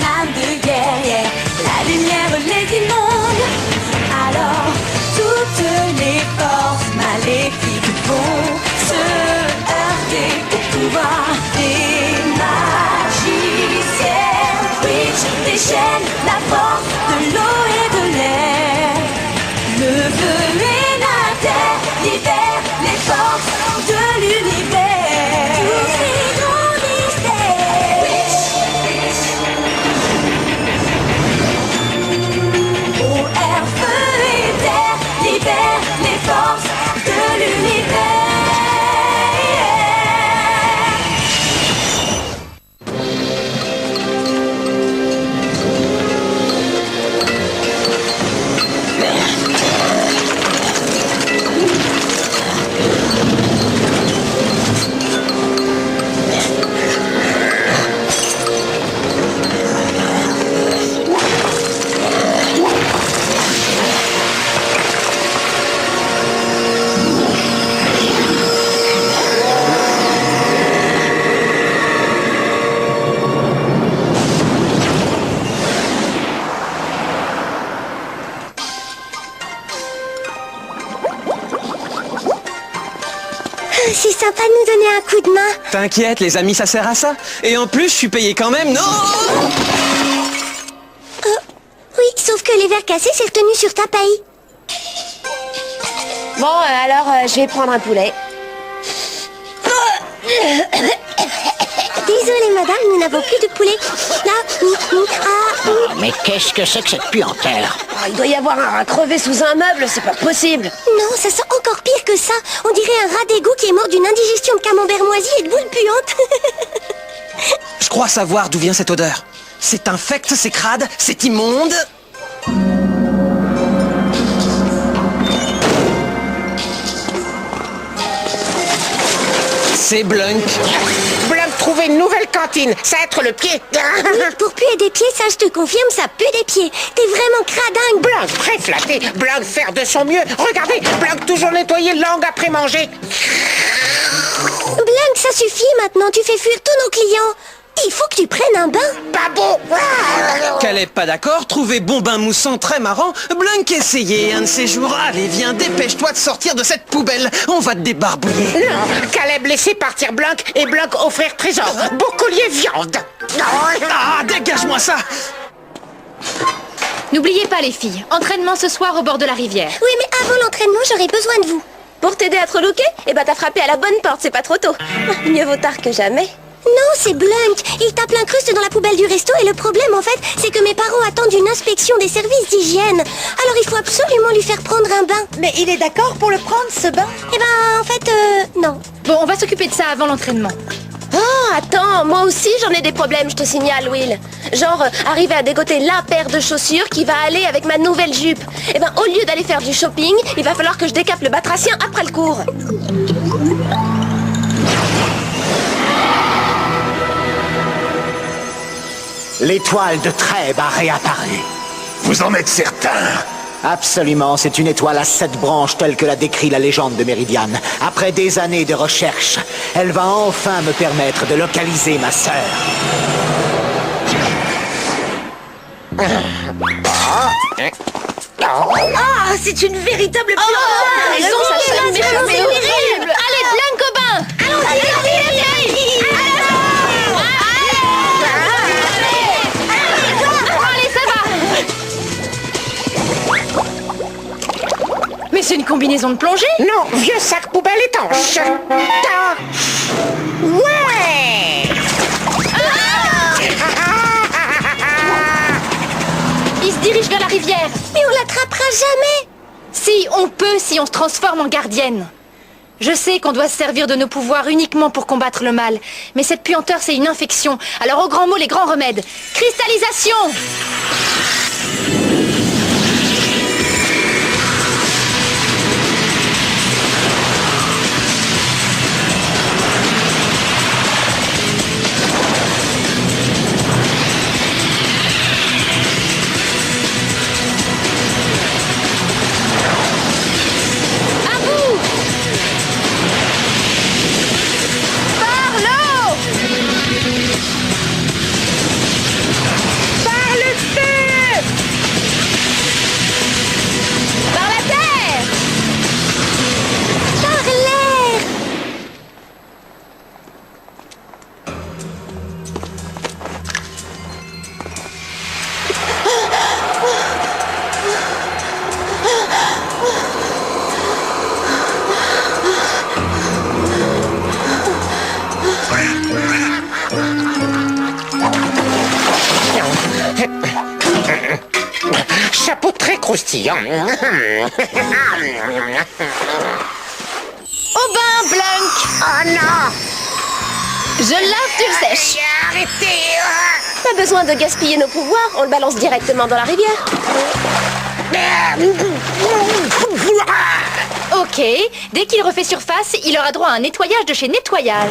âme de guerrière. La lumière les inonde. Alors toutes les forces maléfiques vont se heurter au pouvoir des magiciens. Witch déchaîne la force de l'eau et de l'air. Le feu et la terre libèrent les forces de l'univers. Tous ces grands mystères. Eau, air, feu et terre libèrent les forces de l'univers. C'est sympa de nous donner un coup de main. T'inquiète, les amis, ça sert à ça. Et en plus, je suis payé quand même, non? Oui, sauf que les verres cassés s'est retenu sur ta paye. Bon, alors, je vais prendre un poulet. Désolée, madame, nous n'avons plus de poulet. Mais qu'est-ce que c'est que cette puanteur? Oh, il doit y avoir un rat crevé sous un meuble, c'est pas possible. Non, ça sent encore pire que ça. On dirait un rat d'égout qui est mort d'une indigestion de camembert moisi et de boules puantes. Je crois savoir d'où vient cette odeur. C'est infect, c'est crade, c'est immonde. C'est Blunk. Blunk trouver une nouvelle cantine, ça va être le pied. Pour puer des pieds, ça je te confirme, ça pue des pieds. T'es vraiment cradingue. Blunk très flatté, Blunk faire de son mieux. Regardez, Blunk toujours nettoyer langue après manger. Blunk, ça suffit maintenant, tu fais fuir tous nos clients. Il faut que tu prennes un bain. Pas beau. Qu'elle est pas d'accord, trouver bon bain moussant très marrant. Blunk essayez un de ces jours. Allez, viens, dépêche-toi de sortir de cette poubelle. On va te débarbouiller. Non, Caleb laisser partir Blunk et Blunk offrir trésor. Beau collier viande. Ah, dégage-moi ça. N'oubliez pas les filles, entraînement ce soir au bord de la rivière. Oui, mais avant l'entraînement, j'aurais besoin de vous. Pour t'aider à te relooker, eh ben t'as frappé à la bonne porte, c'est pas trop tôt. Mieux vaut tard que jamais. Non, c'est Blunk. Il tape l'incruste dans la poubelle du resto et le problème, en fait, c'est que mes parents attendent une inspection des services d'hygiène. Alors il faut absolument lui faire prendre un bain. Mais il est d'accord pour le prendre, ce bain? Eh ben, en fait, non. Bon, on va s'occuper de ça avant l'entraînement. Oh, attends, moi aussi j'en ai des problèmes, je te signale, Will. Genre, arriver à dégoter la paire de chaussures qui va aller avec ma nouvelle jupe. Eh ben, au lieu d'aller faire du shopping, il va falloir que je décape le batracien après le cours. L'étoile de Trèbes a réapparu. Vous en êtes certain? Absolument, c'est une étoile à 7 branches telle que l'a décrit la légende de Méridiane. Après des années de recherche, elle va enfin me permettre de localiser ma sœur. Ah, c'est une véritable plante. Oh, raison, ça sonne horrible. Allez, Blunk au bain. Allez, ça va. Mais c'est une combinaison de plongée. Non, vieux sac poubelle étanche. Ouais. Il se dirige vers la rivière. Mais on l'attrapera jamais. Si, on peut si on se transforme en gardienne. Je sais qu'on doit se servir de nos pouvoirs uniquement pour combattre le mal, mais cette puanteur, c'est une infection. Alors au grand mot, les grands remèdes. Cristallisation! chapeau très croustillant. Au bain, Blunk! Oh non! Je lave, tu le sèches. Arrêtez! Pas besoin de gaspiller nos pouvoirs, on le balance directement dans la rivière. Ok, dès qu'il refait surface, il aura droit à un nettoyage de chez Nettoyage.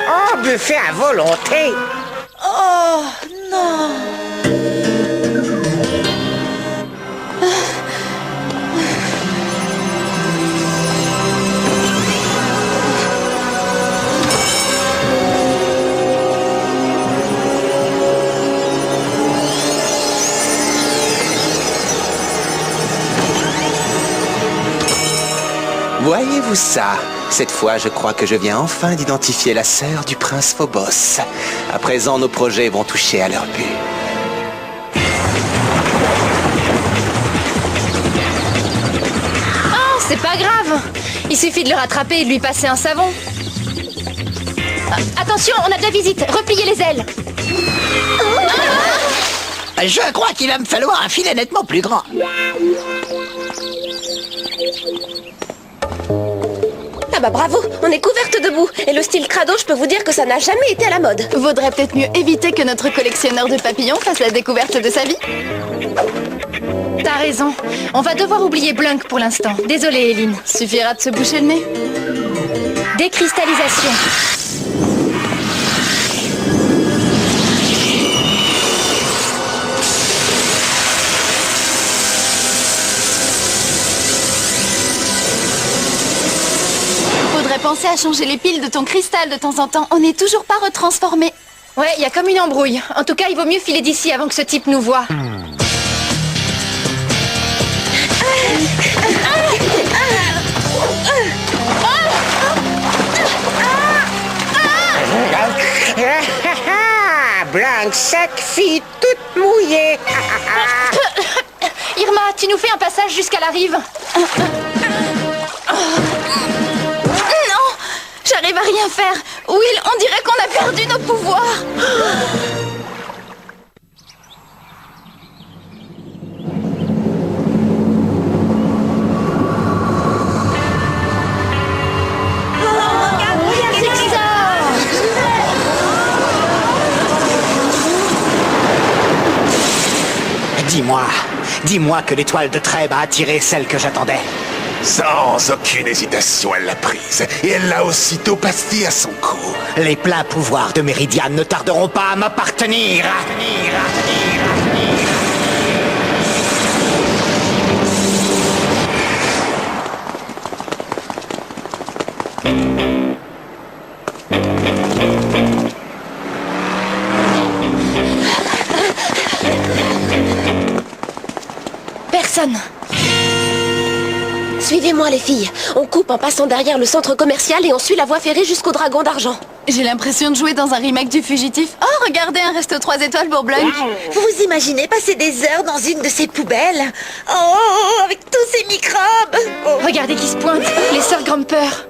Oh, buffet à volonté! Oh, non. Voyez-vous ça? Cette fois, je crois que je viens enfin d'identifier la sœur du prince Phobos. À présent, nos projets vont toucher à leur but. Oh, c'est pas grave. Il suffit de le rattraper et de lui passer un savon. Ah, attention, on a de la visite. Repliez les ailes. Je crois qu'il va me falloir un filet nettement plus grand. Ah bah bravo, on est couverte debout. Et le style crado, je peux vous dire que ça n'a jamais été à la mode. Vaudrait peut-être mieux éviter que notre collectionneur de papillons fasse la découverte de sa vie. T'as raison. On va devoir oublier Blunk pour l'instant. Désolée, Eileen. Suffira de se boucher le nez. Décristallisation. Faudrait penser à changer les piles de ton cristal de temps en temps. On n'est toujours pas retransformé. Ouais, il y a comme une embrouille. En tout cas, il vaut mieux filer d'ici avant que ce type nous voie. Blanc sec, fille toute mouillée. Irma, tu nous fais un passage jusqu'à la rive. Non, j'arrive à rien faire. Will, on dirait qu'on a perdu nos pouvoirs. Dis-moi que l'étoile de Trêve a attiré celle que j'attendais. Sans aucune hésitation, elle l'a prise. Et elle l'a aussitôt pastille à son cou. Les pleins pouvoirs de Méridiane ne tarderont pas à m'appartenir. Personne. Suivez-moi les filles. On coupe en passant derrière le centre commercial et on suit la voie ferrée jusqu'au Dragon d'Argent. J'ai l'impression de jouer dans un remake du Fugitif. Oh, regardez, un resto 3 étoiles pour Blunk. Vous vous imaginez passer des heures dans une de ces poubelles? Oh, avec tous ces microbes. Oh. Regardez qui se pointe, les sœurs Grumper.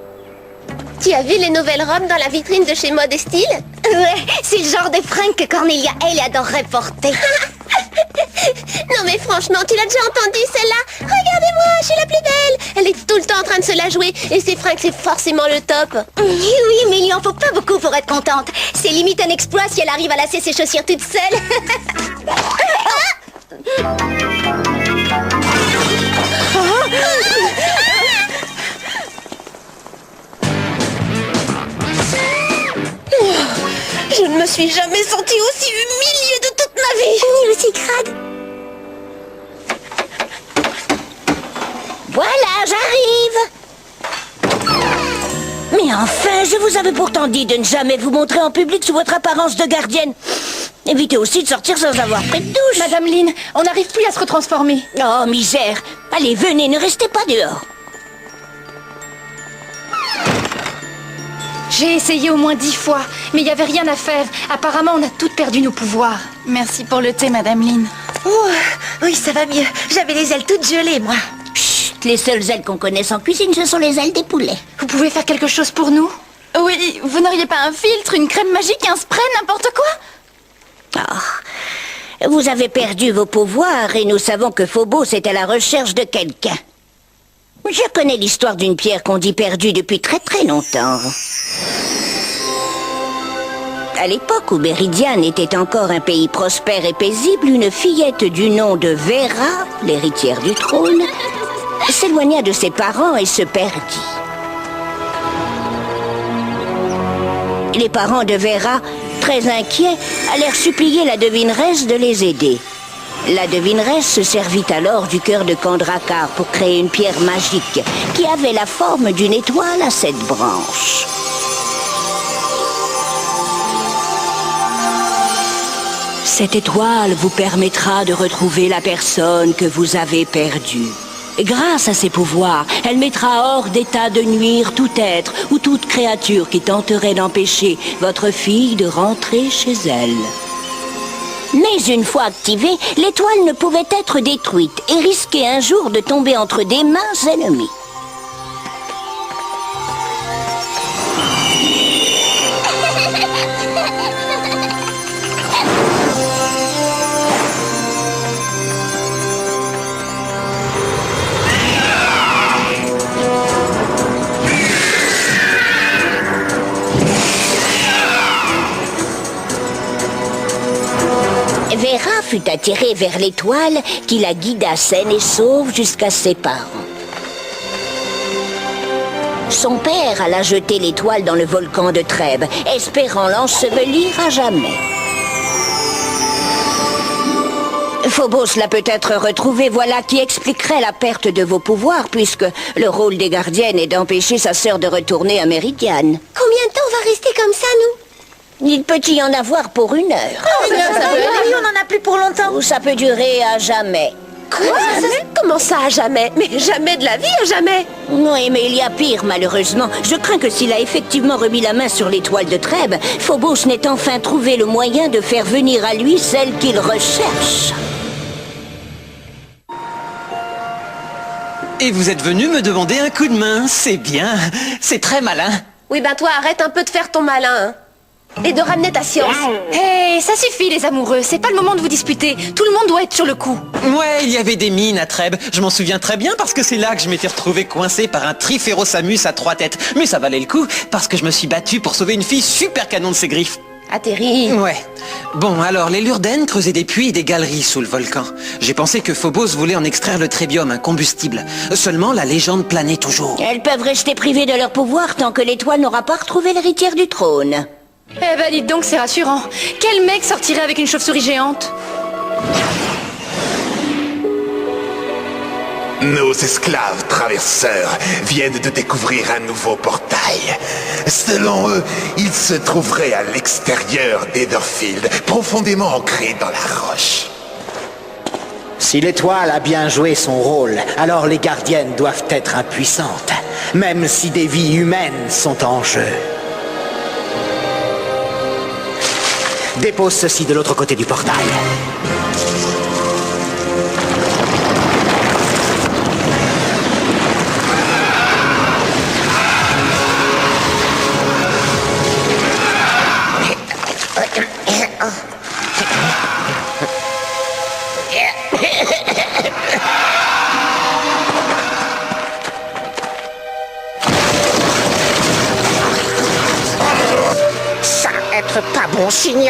Tu as vu les nouvelles robes dans la vitrine de chez Mode et Style? Ouais, c'est le genre de fringues que Cornelia, elle adorerait porter. Non mais franchement, tu l'as déjà entendue celle-là? Regardez-moi, je suis la plus belle. Elle est tout le temps en train de se la jouer et ses fringues c'est forcément le top. Oui, mais il en faut pas beaucoup pour être contente. C'est limite un exploit si elle arrive à lasser ses chaussures toute seule. Je ne me suis jamais sentie aussi humiliée de toute ma vie. Ni aussi crade. Voilà, j'arrive. Mais enfin, je vous avais pourtant dit de ne jamais vous montrer en public sous votre apparence de gardienne. Évitez aussi de sortir sans avoir pris de douche. Madame Lynn, on n'arrive plus à se retransformer. Oh, misère. Allez, venez, ne restez pas dehors. J'ai essayé au moins 10 fois, mais il n'y avait rien à faire. Apparemment, on a toutes perdu nos pouvoirs. Merci pour le thé, Madame Lynn. Oh, oui, ça va mieux. J'avais les ailes toutes gelées, moi. Chut, Les seules ailes qu'on connaisse en cuisine, ce sont les ailes des poulets. Vous pouvez faire quelque chose pour nous? Oui, vous n'auriez pas un filtre, une crème magique, un spray, n'importe quoi? Oh. Vous avez perdu vos pouvoirs et nous savons que Phobos est à la recherche de quelqu'un. Je connais l'histoire d'une pierre qu'on dit perdue depuis très très longtemps. À l'époque où Meridian était encore un pays prospère et paisible, une fillette du nom de Vera, l'héritière du trône, s'éloigna de ses parents et se perdit. Les parents de Vera, très inquiets, allèrent supplier la devineresse de les aider. La devineresse se servit alors du cœur de Kandrakar pour créer une pierre magique qui avait la forme d'une étoile à 7 branches. Cette étoile vous permettra de retrouver la personne que vous avez perdue. Grâce à ses pouvoirs, elle mettra hors d'état de nuire tout être ou toute créature qui tenterait d'empêcher votre fille de rentrer chez elle. Mais une fois activée, l'étoile ne pouvait être détruite et risquait un jour de tomber entre des mains ennemies. Vera fut attirée vers l'étoile qui la guida saine et sauve jusqu'à ses parents. Son père alla jeter l'étoile dans le volcan de Trèbes, espérant l'ensevelir à jamais. Phobos l'a peut-être retrouvée, voilà qui expliquerait la perte de vos pouvoirs, puisque le rôle des gardiennes est d'empêcher sa sœur de retourner à Meridian. Combien de temps on va rester comme ça, nous? Il peut y en avoir pour 1 heure. Oui, on n'en a plus pour longtemps. Ou ça peut durer à jamais. Quoi? Comment ça, à jamais? Mais jamais de la vie, à jamais! Oui, mais il y a pire, malheureusement. Je crains que s'il a effectivement remis la main sur l'étoile de Trèbes, Phobos n'ait enfin trouvé le moyen de faire venir à lui celle qu'il recherche. Et vous êtes venu me demander un coup de main, c'est bien, c'est très malin. Oui, ben toi, arrête un peu de faire ton malin, hein. Et de ramener ta science. Hey, ça suffit les amoureux, c'est pas le moment de vous disputer. Tout le monde doit être sur le coup. Ouais, il y avait des mines à Trèbes, je m'en souviens très bien parce que c'est là que je m'étais retrouvé coincé par un Triphérosamus à 3 têtes. Mais ça valait le coup parce que je me suis battu pour sauver une fille super canon de ses griffes. Atterri. Ouais. Bon, alors, les Lurden creusaient des puits et des galeries sous le volcan. J'ai pensé que Phobos voulait en extraire le trébium, un combustible. Seulement, la légende planait toujours. Elles peuvent rester privées de leur pouvoir tant que l'étoile n'aura pas retrouvé l'héritière du trône. Eh ben dites donc, c'est rassurant. Quel mec sortirait avec une chauve-souris géante? Nos esclaves traverseurs viennent de découvrir un nouveau portail. Selon eux, il se trouverait à l'extérieur d'Etherfield, profondément ancré dans la roche. Si l'étoile a bien joué son rôle, alors les gardiennes doivent être impuissantes, même si des vies humaines sont en jeu. Dépose ceci de l'autre côté du portail. Ça être pas bon signal.